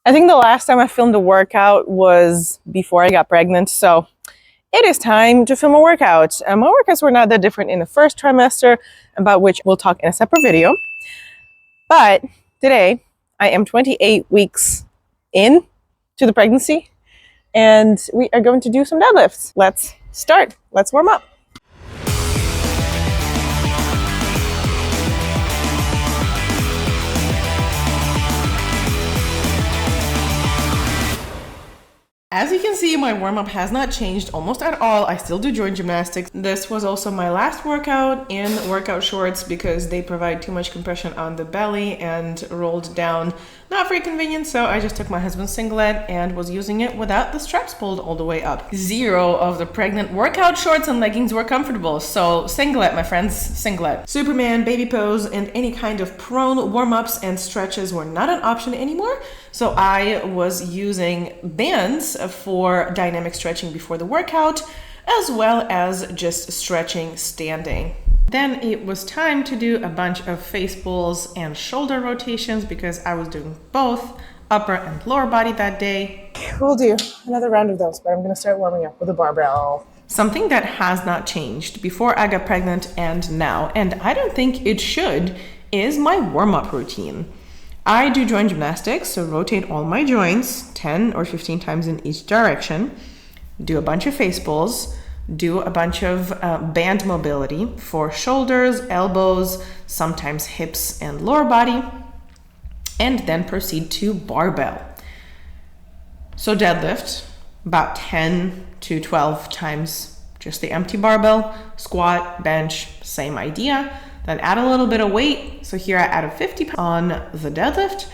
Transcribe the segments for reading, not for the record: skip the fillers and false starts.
I think the last time I filmed a workout was before I got pregnant, so it is time to film a workout. My workouts were not that different in the first trimester, about which we'll talk in a separate video. But today, I am 28 weeks in to the pregnancy, and we are going to do some deadlifts. Let's start. Let's warm up. As you can see, my warm-up has not changed almost at all. I still do joint gymnastics. This was also my last workout in workout shorts because they provide too much compression on the belly and rolled down. Not very convenient, so I just took my husband's singlet and was using it without the straps pulled all the way up. Zero of the pregnant workout shorts and leggings were comfortable, so singlet, my friends, singlet. Superman, baby pose, and any kind of prone warm-ups and stretches were not an option anymore, so I was using bands for dynamic stretching before the workout, as well as just stretching standing. Then it was time to do a bunch of face pulls and shoulder rotations because I was doing both upper and lower body that day. We'll do another round of those, but I'm gonna start warming up with a barbell. Something that has not changed before I got pregnant and now, and I don't think it should, is my warm-up routine. I do joint gymnastics, so rotate all my joints 10 or 15 times in each direction, do a bunch of face pulls, do a bunch of band mobility for shoulders, elbows, sometimes hips and lower body, and then proceed to barbell. So deadlift, about 10 to 12 times just the empty barbell, squat, bench, same idea. Then add a little bit of weight. So here I added 50 on the deadlift,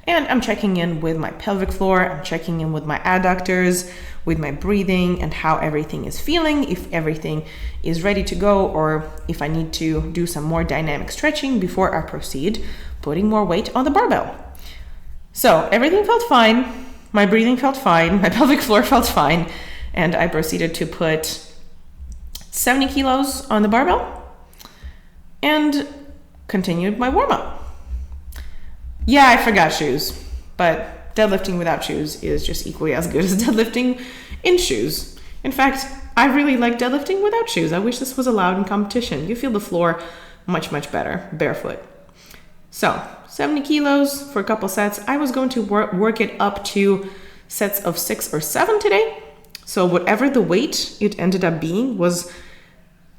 and I'm checking in with my pelvic floor, I'm checking in with my adductors, with my breathing and how everything is feeling, if everything is ready to go, or if I need to do some more dynamic stretching before I proceed, putting more weight on the barbell. So everything felt fine, my breathing felt fine, my pelvic floor felt fine, and I proceeded to put 70 kilos on the barbell and continued my warm-up. Yeah, I forgot shoes, but deadlifting without shoes is just equally as good as deadlifting in shoes. In fact, I really like deadlifting without shoes. I wish this was allowed in competition. You feel the floor much, much better, barefoot. So, 70 kilos for a couple sets. I was going to work it up to sets of 6 or 7 today. So whatever the weight it ended up being was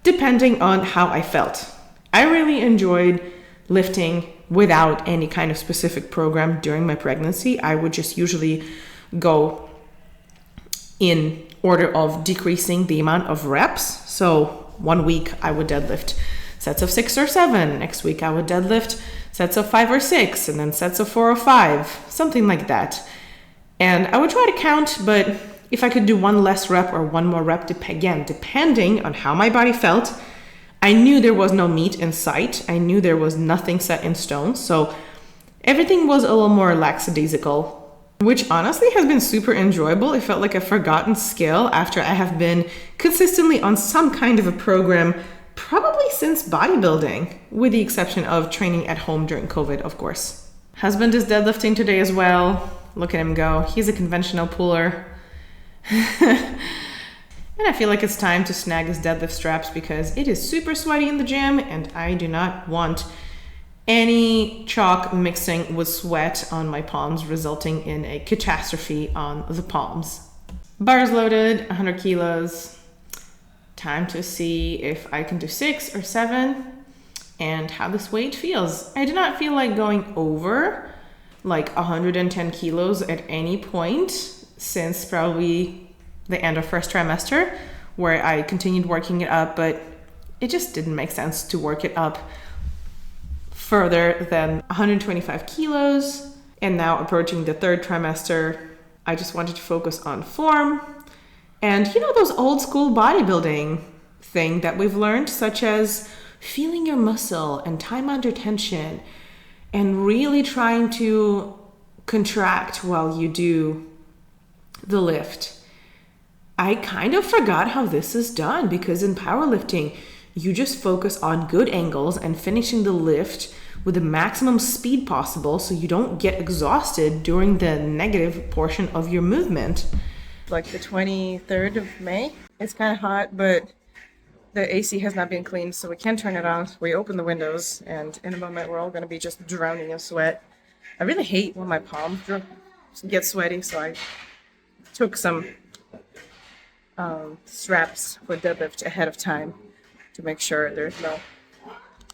depending on how I felt. I really enjoyed lifting without any kind of specific program during my pregnancy. I would just usually go in order of decreasing the amount of reps. So 1 week I would deadlift sets of 6 or 7. Next week I would deadlift sets of 5 or 6, and then sets of 4 or 5, something like that. And I would try to count, but if I could do one less rep or one more rep, again, depending on how my body felt, I knew there was no meat in sight. I knew there was nothing set in stone. So everything was a little more lackadaisical, which honestly has been super enjoyable. It felt like a forgotten skill after I have been consistently on some kind of a program, probably since bodybuilding, with the exception of training at home during COVID, of course. Husband is deadlifting today as well. Look at him go. He's a conventional puller. And I feel like it's time to snag his deadlift straps because it is super sweaty in the gym and I do not want any chalk mixing with sweat on my palms, resulting in a catastrophe on the palms. Bars loaded, 100 kilos. Time to see if I can do 6 or 7 and how this weight feels. I do not feel like going over like 110 kilos at any point since probably the end of first trimester, where I continued working it up, but it just didn't make sense to work it up further than 125 kilos. And now approaching the third trimester, I just wanted to focus on form and, you know, those old school bodybuilding thing that we've learned, such as feeling your muscle and time under tension and really trying to contract while you do the lift. I kind of forgot how this is done because in powerlifting, you just focus on good angles and finishing the lift with the maximum speed possible so you don't get exhausted during the negative portion of your movement. Like the 23rd of May. It's kind of hot, but the AC has not been cleaned, so we can't turn it on. We open the windows, and in a moment we're all going to be just drowning in sweat. I really hate when my palms get sweaty, so I took some straps for deadlift ahead of time to make sure there's no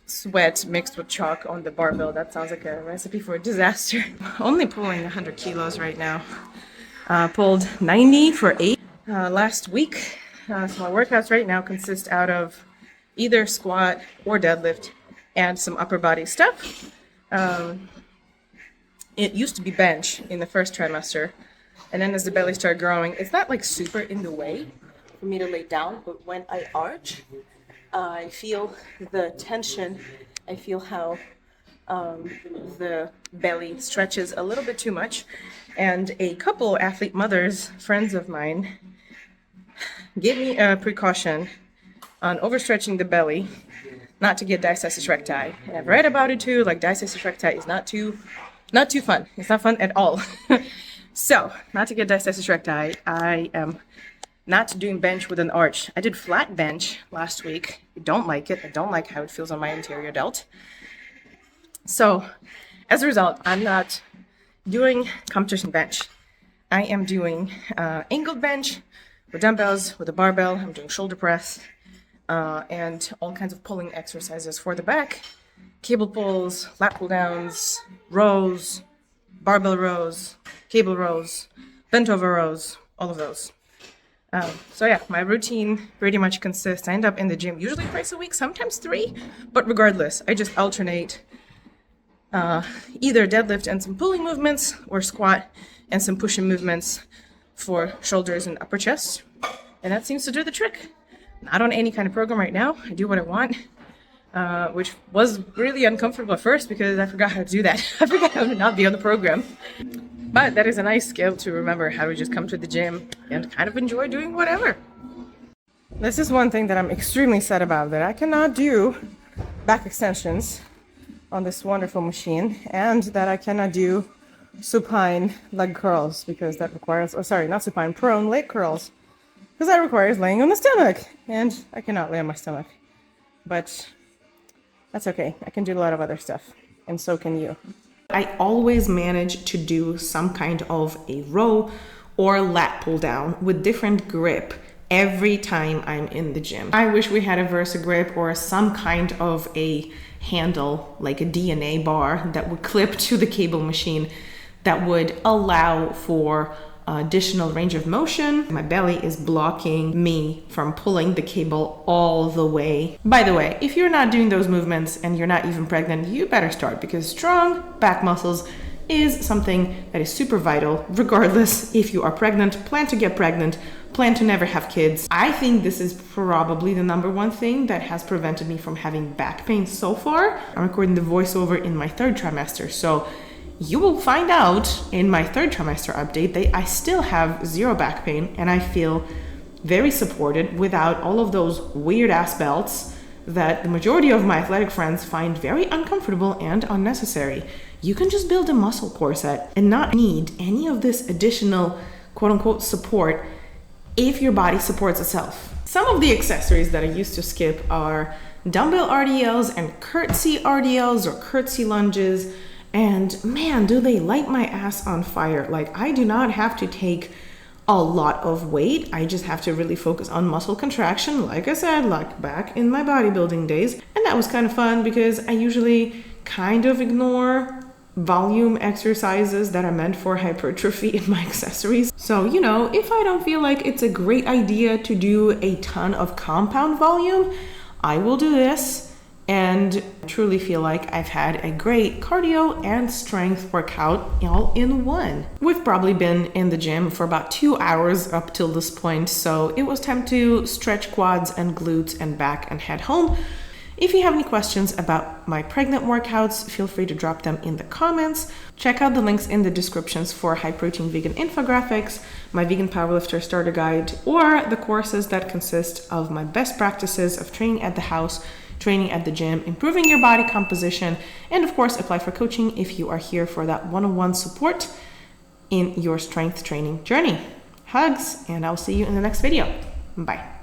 sweat mixed with chalk on the barbell. That sounds like a recipe for a disaster. Only pulling 100 kilos right now. Pulled 90 for 8 last week. So my workouts right now consist out of either squat or deadlift and some upper body stuff. It used to be bench in the first trimester, and then as the belly started growing, it's not like super in the way for me to lay down, but when I arch, I feel the tension. I feel how the belly stretches a little bit too much. And a couple athlete mothers, friends of mine, gave me a precaution on overstretching the belly, not to get diastasis recti. And I've read about it too, like diastasis recti is not too fun. It's not fun at all. So, not to get diastasis recti, I am not doing bench with an arch. I did flat bench last week. I don't like it. I don't like how it feels on my anterior delt. So, as a result, I'm not doing competition bench. I am doing angled bench with dumbbells, with a barbell. I'm doing shoulder press and all kinds of pulling exercises for the back. Cable pulls, lat pull downs, rows, barbell rows, cable rows, bent over rows, all of those. So yeah, my routine pretty much consists, I end up in the gym usually twice a week, sometimes 3, but regardless, I just alternate either deadlift and some pulling movements, or squat and some pushing movements for shoulders and upper chest. And that seems to do the trick. Not on any kind of program right now. I do what I want, which was really uncomfortable at first because I forgot how to do that. I forgot how to not be on the program. But that is a nice skill to remember, how to just come to the gym and kind of enjoy doing whatever. This is one thing that I'm extremely sad about, that I cannot do back extensions on this wonderful machine, and that I cannot do supine leg curls because that requires, oh sorry, not supine, prone leg curls, because that requires laying on the stomach, and I cannot lay on my stomach. But that's okay. I can do a lot of other stuff, and so can you. I always manage to do some kind of a row or lat pull down with different grip every time I'm in the gym. I wish we had a Versa grip or some kind of a handle, like a DNA bar that would clip to the cable machine, that would allow for additional range of motion. My belly is blocking me from pulling the cable all the way. By the way, if you're not doing those movements and you're not even pregnant, you better start, because strong back muscles is something that is super vital, regardless if you are pregnant, plan to get pregnant, plan to never have kids. I think this is probably the #1 thing that has prevented me from having back pain so far. I'm recording the voiceover in my 3rd trimester, so you will find out in my 3rd trimester update that I still have 0 back pain, and I feel very supported without all of those weird ass belts that the majority of my athletic friends find very uncomfortable and unnecessary. You can just build a muscle corset and not need any of this additional quote unquote support if your body supports itself. Some of the accessories that I used to skip are dumbbell RDLs and curtsy RDLs or curtsy lunges. And man, do they light my ass on fire. Like, I do not have to take a lot of weight. I just have to really focus on muscle contraction, like I said, like back in my bodybuilding days. And that was kind of fun because I usually kind of ignore volume exercises that are meant for hypertrophy in my accessories. So, you know, if I don't feel like it's a great idea to do a ton of compound volume, I will do this and truly feel like I've had a great cardio and strength workout all in one. We've probably been in the gym for about 2 hours up till this point, so it was time to stretch quads and glutes and back and head home. If you have any questions about my pregnant workouts, feel free to drop them in the comments. Check out the links in the descriptions for high protein vegan infographics, my vegan powerlifter starter guide, or the courses that consist of my best practices of training at the house training at the gym, improving your body composition, and of course, apply for coaching if you are here for that one-on-one support in your strength training journey. Hugs, and I'll see you in the next video. Bye.